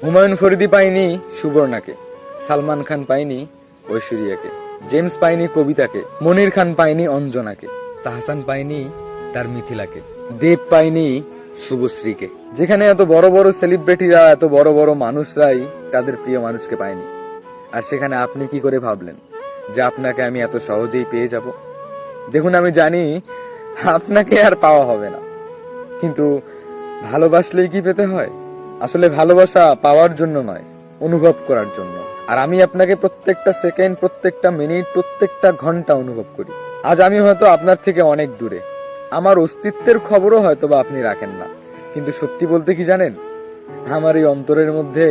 হুমায়ুন ফরিদি পায়নি সুবর্ণাকে, সালমান খান পায়নি ঐশ্বরিয়াকে, জেমস পায়নি কবিতাকে, মনির খান পায়নি অঞ্জনাকে, তাহসান পায়নি তার মিথিলাকে, দেব পায়নি শুভশ্রীকে। যেখানে এত বড় বড় সেলিব্রিটিরা, এত বড় বড় মানুষরাই তাদের প্রিয় মানুষকে পায়নি, আর সেখানে আপনি কি করে ভাবলেন যে আপনাকে আমি এত সহজেই পেয়ে যাব? দেখুন, আমি জানি আপনাকে আর পাওয়া হবে না, কিন্তু ভালোবাসলেই কি পেতে হয়? আসলে ভালোবাসা পাওয়ার জন্য নয়, অনুভব করার জন্য। আর আমি আপনাকে প্রত্যেকটা সেকেন্ড, প্রত্যেকটা মিনিট, প্রত্যেকটা ঘন্টা অনুভব করি। আজ আমি হয়তো আপনার থেকে অনেক দূরে, আমার অস্তিত্বের খবরও হয়তো বা আপনি রাখেন না, কিন্তু সত্যি বলতে কি জানেন, আমার এই অন্তরের মধ্যে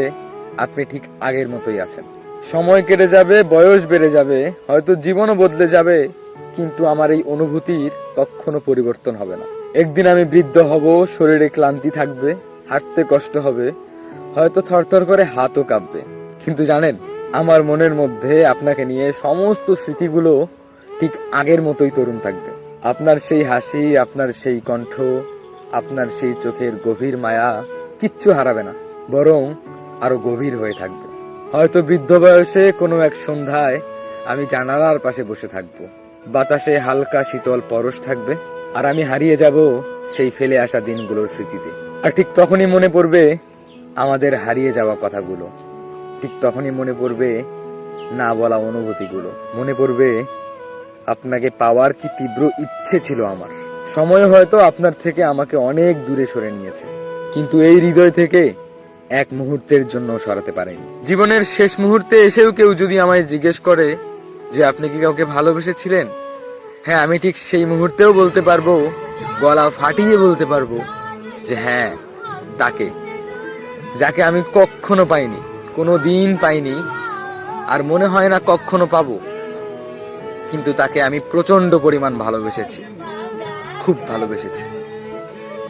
আপনি ঠিক আগের মতোই আছেন। সময় কেটে যাবে, বয়স বেড়ে যাবে, হয়তো জীবনও বদলে যাবে, কিন্তু আমার এই অনুভূতির কখনো পরিবর্তন হবে না। একদিন আমি বৃদ্ধ হব, শরীরে ক্লান্তি থাকবে, হাঁটতে কষ্ট হবে, হয়তো থরথর করে হাতও কাঁপবে, কিন্তু জানেন, আমার মনের মধ্যে আপনাকে নিয়ে সমস্ত স্মৃতিগুলো ঠিক আগের মতোই তরুণ থাকবে। আপনার সেই হাসি, আপনার সেই কণ্ঠ, আপনার সেই চোখের গভীর মায়া কিচ্ছু হারাবে না, বরং আরো গভীর হয়ে থাকবে। হয়তো বৃদ্ধ বয়সে কোনো এক সন্ধ্যায় আমি জানালার পাশে বসে থাকবো, বাতাসে হালকা শীতল পরশ থাকবে, আর আমি হারিয়ে যাব সেই ফেলে আসা দিনগুলোর স্মৃতিতে। আর ঠিক তখনই মনে পড়বে আমাদের হারিয়ে যাওয়া কথাগুলো, ঠিক তখনই মনে পড়বে না বলা অনুভূতিগুলো, মনে পড়বে আপনাকে পাওয়ার কি তীব্র ইচ্ছে ছিল আমার। সময় হয়তো আপনার থেকে আমাকে অনেক দূরে সরে নিয়েছে, কিন্তু এই হৃদয় থেকে এক মুহূর্তের জন্য সরাতে পারেনি। জীবনের শেষ মুহূর্তে এসেও কেউ যদি আমায় জিজ্ঞেস করে যে আপনি কি কাউকে ভালোবেসেছিলেন, হ্যাঁ, আমি ঠিক সেই মুহূর্তেও বলতে পারবো, গলা ফাটিয়ে বলতে পারবো যে হ্যাঁ, তাকে, যাকে আমি কখনো পাইনি, কোনো দিন পাইনি, আর মনে হয় না কখনো পাবো, কিন্তু তাকে আমি প্রচন্ড পরিমাণ ভালোবেসেছি, খুব ভালোবেসেছি।